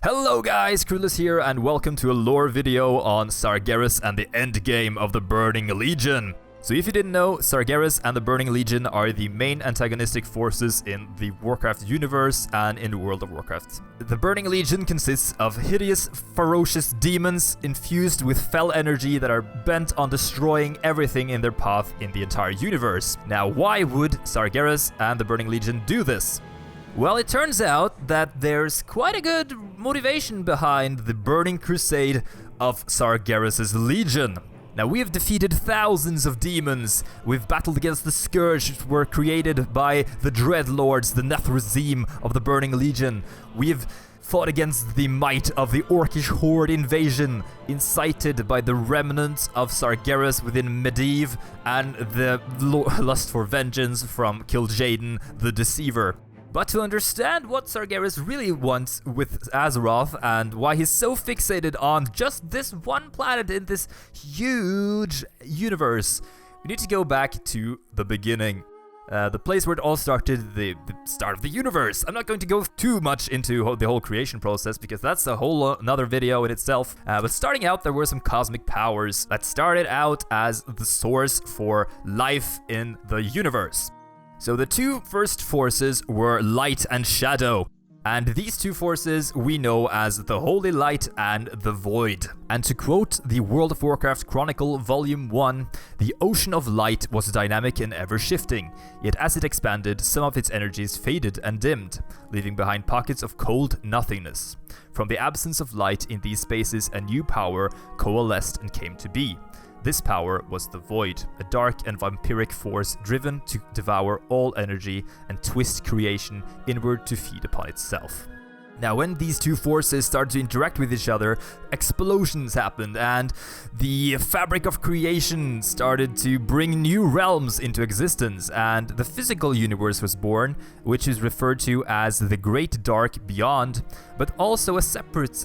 Hello guys, Crudeless here, and welcome to a lore video on Sargeras and the endgame of the Burning Legion. So if you didn't know, Sargeras and the Burning Legion are the main antagonistic forces in the Warcraft Universe and in World of Warcraft. The Burning Legion consists of hideous, ferocious demons infused with fell energy that are bent on destroying everything in their path in the entire universe. Now, why would Sargeras and the Burning Legion do this? Well, it turns out that there's quite a good motivation behind the Burning Crusade of Sargeras' Legion. Now, we have defeated thousands of demons. We've battled against the Scourge, which were created by the Dreadlords, the Nethrezim of the Burning Legion. We've fought against the might of the Orcish Horde invasion, incited by the remnants of Sargeras within Medivh, and the lust for vengeance from Kil'jaeden, the Deceiver. But to understand what Sargeras really wants with Azeroth and why he's so fixated on just this one planet in this huge universe, we need to go back to the beginning. The place where it all started, the start of the universe. I'm not going to go too much into the whole creation process because that's a whole another video in itself. But starting out, there were some cosmic powers that started out as the source for life in the universe. So the two first forces were light and shadow, and these two forces we know as the Holy Light and the Void. And to quote the World of Warcraft Chronicle Volume 1, the ocean of light was dynamic and ever-shifting, yet as it expanded, some of its energies faded and dimmed, leaving behind pockets of cold nothingness. From the absence of light in these spaces, a new power coalesced and came to be. This power was the Void, a dark and vampiric force driven to devour all energy and twist creation inward to feed upon itself. Now, when these two forces started to interact with each other, explosions happened, and the fabric of creation started to bring new realms into existence, and the physical universe was born, which is referred to as the Great Dark Beyond, but also a separate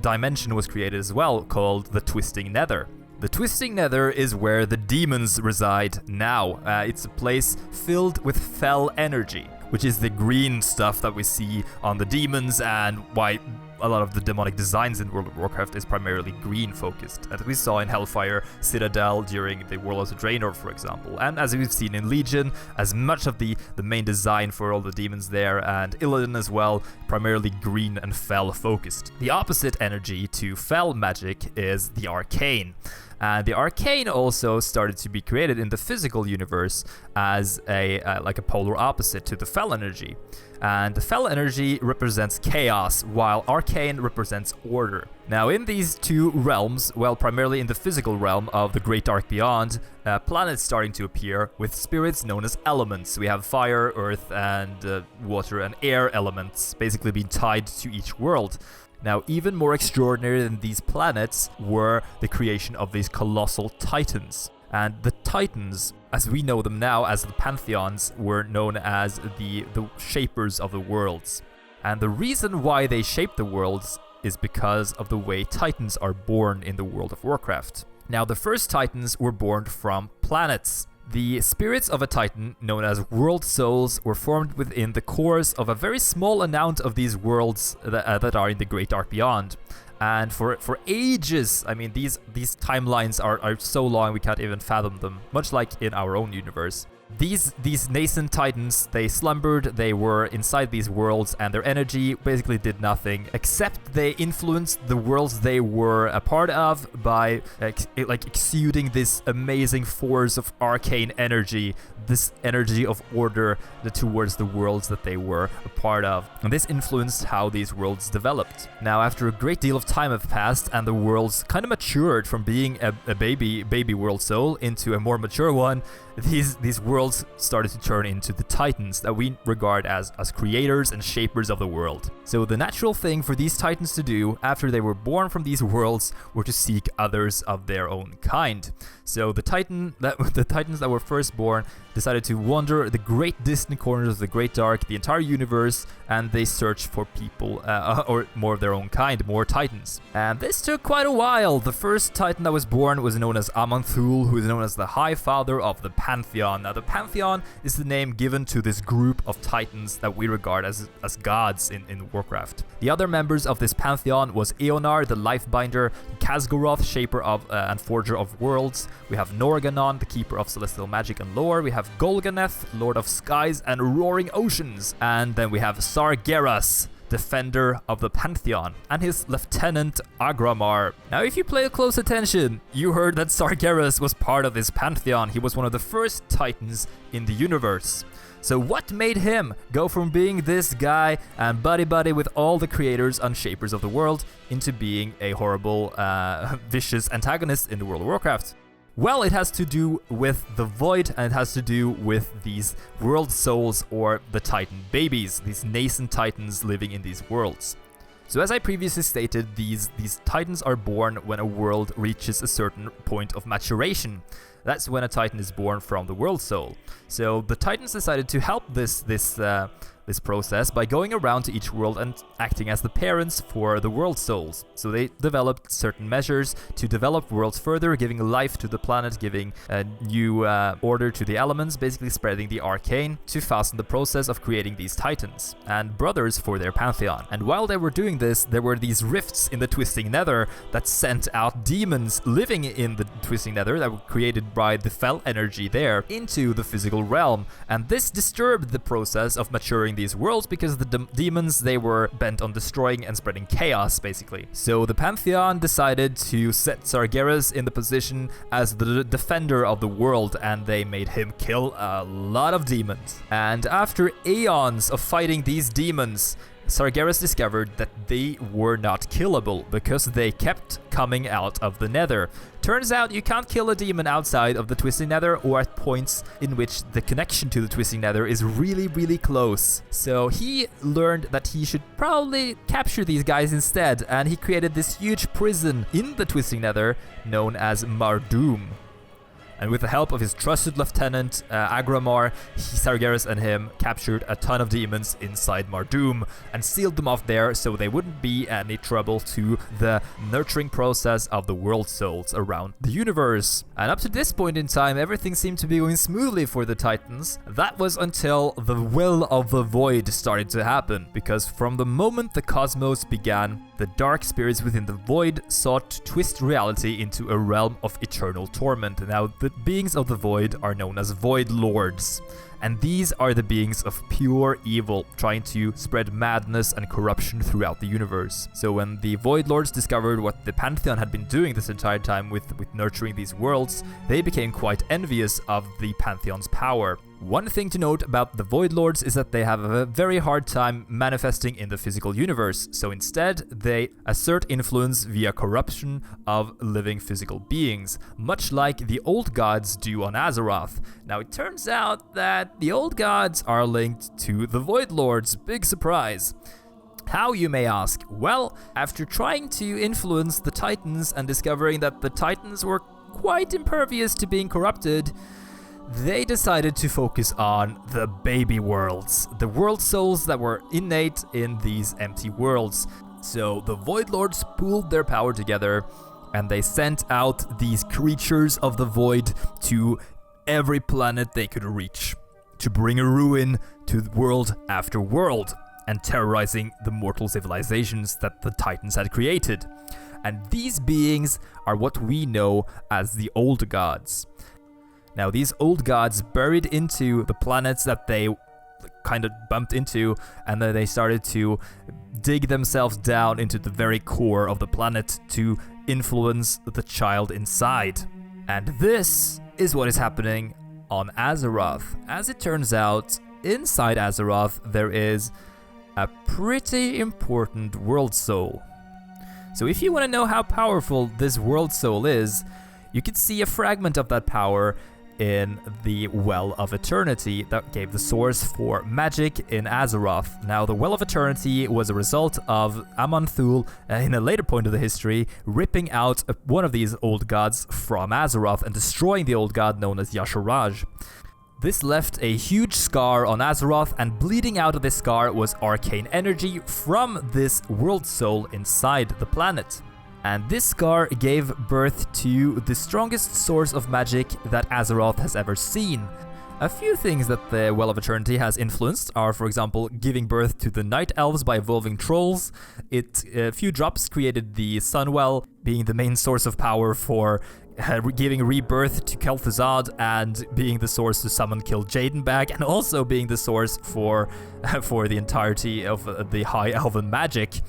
dimension was created as well, called the Twisting Nether. The Twisting Nether is where the demons reside now. It's a place filled with fell energy, which is the green stuff that we see on the demons and why a lot of the demonic designs in World of Warcraft is primarily green focused, as we saw in Hellfire, Citadel during the Warlords of Draenor, for example, and as we've seen in Legion, as much of the main design for all the demons there, and Illidan as well, primarily green and fell focused. The opposite energy to fell magic is the arcane. And the arcane also started to be created in the physical universe as a polar opposite to the fell energy. And the fell energy represents chaos, while arcane represents order. Now, in these two realms, well, primarily in the physical realm of the Great Dark Beyond, planets starting to appear with spirits known as elements. We have fire, earth, and water and air elements basically being tied to each world. Now, even more extraordinary than these planets were the creation of these colossal titans. And the titans, as we know them now as the Pantheons, were known as the shapers of the worlds. And the reason why they shape the worlds is because of the way titans are born in the World of Warcraft. Now, the first titans were born from planets. The spirits of a titan, known as world souls, were formed within the cores of a very small amount of these worlds that are in the Great Dark Beyond. And for ages, I mean, these timelines are so long we can't even fathom them, much like in our own universe. These nascent titans, they slumbered, they were inside these worlds, and their energy basically did nothing, except they influenced the worlds they were a part of by exuding this amazing force of arcane energy, this energy of order towards the worlds that they were a part of. And this influenced how these worlds developed. Now, after a great deal of time have passed and the worlds kind of matured from being a baby world soul into a more mature one, these worlds started to turn into the titans that we regard as creators and shapers of the world. So the natural thing for these titans to do after they were born from these worlds were to seek others of their own kind. So the titans that were first born decided to wander the great distant corners of the Great Dark, the entire universe, and they searched for people or more of their own kind, more titans. And this took quite a while. The first titan that was born was known as Aman'Thul, who is known as the High Father of the Pantheon. Now, the Pantheon is the name given to this group of titans that we regard as gods in Warcraft. The other members of this Pantheon was Eonar, the Lifebinder, Khazgoroth, Shaper of and Forger of Worlds. We have Norganon, the Keeper of Celestial Magic and Lore. We have Golganeth, Lord of Skies and Roaring Oceans. And then we have Sargeras, Defender of the Pantheon, and his lieutenant Agramar. Now, if you pay close attention, you heard that Sargeras was part of this Pantheon. He was one of the first titans in the universe. So what made him go from being this guy and buddy-buddy with all the creators and shapers of the world into being a horrible, vicious antagonist in the World of Warcraft? Well, it has to do with the Void, and it has to do with these world souls, or the Titan babies, these nascent titans living in these worlds. So as I previously stated, these titans are born when a world reaches a certain point of maturation. That's when a titan is born from the world soul. So the titans decided to help this process by going around to each world and acting as the parents for the world souls. So they developed certain measures to develop worlds further, giving life to the planet, giving a new order to the elements, basically spreading the arcane to fasten the process of creating these titans and brothers for their pantheon. And while they were doing this, there were these rifts in the Twisting Nether that sent out demons living in the Twisting Nether that were created by the fel energy there into the physical realm. And this disturbed the process of maturing these worlds, because the demons, they were bent on destroying and spreading chaos, basically. So the Pantheon decided to set Sargeras in the position as the defender of the world, and they made him kill a lot of demons. And after aeons of fighting these demons, Sargeras discovered that they were not killable because they kept coming out of the Nether. Turns out you can't kill a demon outside of the Twisting Nether, or at points in which the connection to the Twisting Nether is really close. So he learned that he should probably capture these guys instead, and he created this huge prison in the Twisting Nether known as Mardoom. And with the help of his trusted lieutenant, Agramar, Sargeras and him captured a ton of demons inside Mardoom and sealed them off there so they wouldn't be any trouble to the nurturing process of the world souls around the universe. And up to this point in time, everything seemed to be going smoothly for the Titans. That was until the will of the Void started to happen, because from the moment the cosmos began, the dark spirits within the Void sought to twist reality into a realm of eternal torment. Now, the beings of the Void are known as Void Lords, and these are the beings of pure evil, trying to spread madness and corruption throughout the universe. So when the Void Lords discovered what the Pantheon had been doing this entire time with nurturing these worlds, they became quite envious of the Pantheon's power. One thing to note about the Void Lords is that they have a very hard time manifesting in the physical universe, so instead they assert influence via corruption of living physical beings, much like the old gods do on Azeroth. Now, it turns out that the old gods are linked to the Void Lords. Big surprise. How, you may ask? Well, after trying to influence the Titans and discovering that the Titans were quite impervious to being corrupted, they decided to focus on the baby worlds, the world souls that were innate in these empty worlds. So the Void Lords pooled their power together, and they sent out these creatures of the Void to every planet they could reach, to bring a ruin to world after world, and terrorizing the mortal civilizations that the Titans had created. And these beings are what we know as the Old Gods. Now, these old gods buried into the planets that they kind of bumped into, and then they started to dig themselves down into the very core of the planet to influence the child inside. And this is what is happening on Azeroth. As it turns out, inside Azeroth, there is a pretty important world soul. So if you want to know how powerful this world soul is, you can see a fragment of that power in the Well of Eternity that gave the source for magic in Azeroth. Now, the Well of Eternity was a result of Aman'Thul, in a later point of the history, ripping out one of these old gods from Azeroth and destroying the old god known as Y'Shaarj. This left a huge scar on Azeroth, and bleeding out of this scar was arcane energy from this world soul inside the planet. And this scar gave birth to the strongest source of magic that Azeroth has ever seen. A few things that the Well of Eternity has influenced are, for example, giving birth to the Night Elves by evolving trolls. A few drops created the Sunwell, being the main source of power for giving rebirth to Kel'Thuzad and being the source to summon Kill Jaden back, and also being the source for the entirety of the High Elven magic.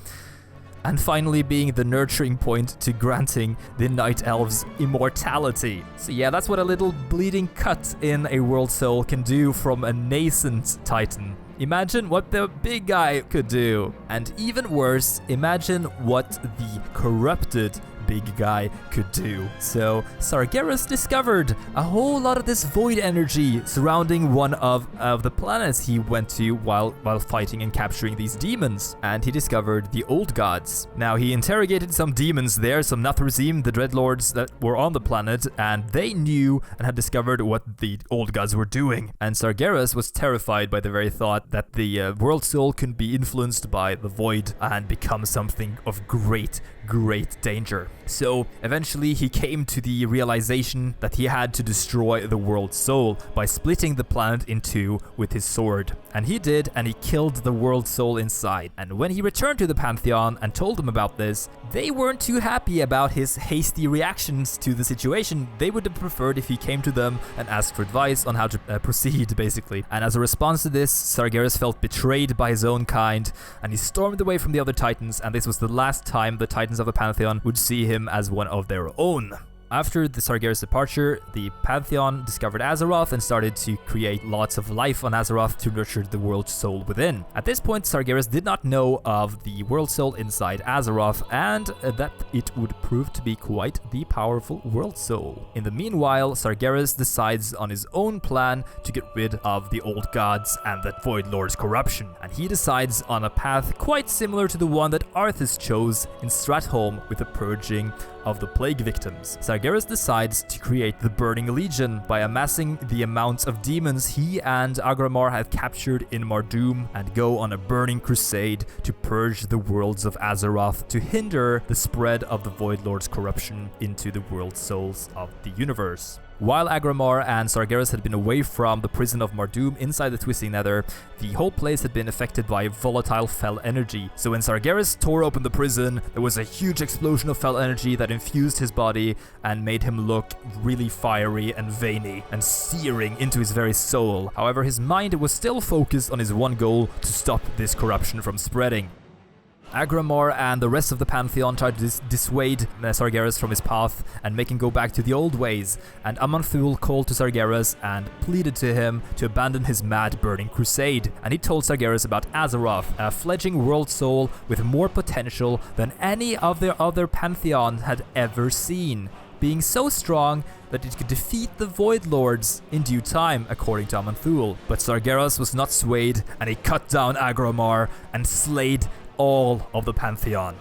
And finally being the nurturing point to granting the Night Elves immortality. So yeah, that's what a little bleeding cut in a World Soul can do from a nascent Titan. Imagine what the big guy could do. And even worse, imagine what the corrupted big guy could do. So Sargeras discovered a whole lot of this void energy surrounding one of the planets he went to while fighting and capturing these demons. And he discovered the Old Gods. Now he interrogated some demons there, some Nathrezim, the Dreadlords that were on the planet, and they knew and had discovered what the Old Gods were doing. And Sargeras was terrified by the very thought that the World Soul could be influenced by the void and become something of great danger. So eventually he came to the realization that he had to destroy the World Soul by splitting the planet in two with his sword. And he did, and he killed the World Soul inside. And when he returned to the Pantheon and told them about this, they weren't too happy about his hasty reactions to the situation. They would have preferred if he came to them and asked for advice on how to proceed, basically. And as a response to this, Sargeras felt betrayed by his own kind, and he stormed away from the other Titans, and this was the last time the Titans of the Pantheon would see him as one of their own. After the Sargeras departure, the Pantheon discovered Azeroth and started to create lots of life on Azeroth to nurture the World Soul within. At this point, Sargeras did not know of the World Soul inside Azeroth and that it would prove to be quite the powerful World Soul. In the meanwhile, Sargeras decides on his own plan to get rid of the Old Gods and the Void Lord's corruption. And he decides on a path quite similar to the one that Arthas chose in Stratholme with the purging of the plague victims. Sargeras decides to create the Burning Legion by amassing the amounts of demons he and Agramar had captured in Mardoom and go on a burning crusade to purge the worlds of Azeroth to hinder the spread of the Void Lord's corruption into the world souls of the universe. While Agramar and Sargeras had been away from the prison of Mardoom inside the Twisting Nether, the whole place had been affected by volatile fel energy. So when Sargeras tore open the prison, there was a huge explosion of fel energy that infused his body and made him look really fiery and veiny and searing into his very soul. However, his mind was still focused on his one goal: to stop this corruption from spreading. Agramar and the rest of the Pantheon tried to dissuade Sargeras from his path and make him go back to the old ways, and Aman'Thul called to Sargeras and pleaded to him to abandon his mad burning crusade. And he told Sargeras about Azeroth, a fledgling world soul with more potential than any of their other Pantheons had ever seen, being so strong that it could defeat the Void Lords in due time, according to Aman'Thul. But Sargeras was not swayed, and he cut down Agramar and slayed all of the Pantheon.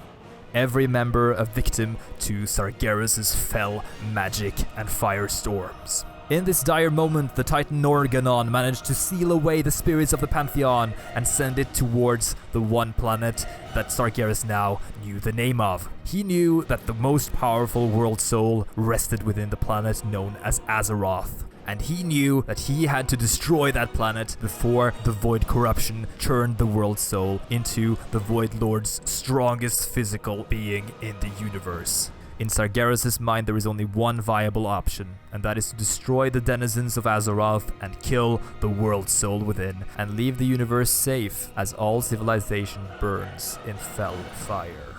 Every member a victim to Sargeras' fell magic and firestorms. In this dire moment, the Titan Norganon managed to seal away the spirits of the Pantheon and send it towards the one planet that Sargeras now knew the name of. He knew that the most powerful world soul rested within the planet known as Azeroth. And he knew that he had to destroy that planet before the Void corruption turned the World Soul into the Void Lord's strongest physical being in the universe. In Sargeras' mind, there is only one viable option, and that is to destroy the denizens of Azeroth and kill the World Soul within, and leave the universe safe as all civilization burns in fell fire.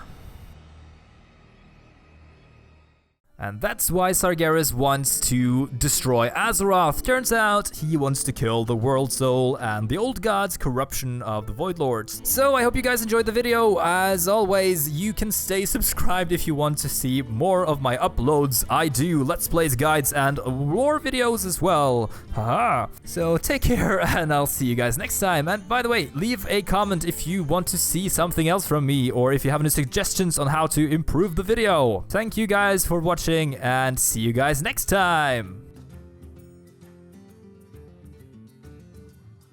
And that's why Sargeras wants to destroy Azeroth. Turns out he wants to kill the World Soul and the Old Gods' corruption of the Void Lords. So I hope you guys enjoyed the video. As always, you can stay subscribed if you want to see more of my uploads. I do Let's Plays, guides, and lore videos as well. Haha. So take care, and I'll see you guys next time. And by the way, leave a comment if you want to see something else from me, or if you have any suggestions on how to improve the video. Thank you guys for watching, and see you guys next time.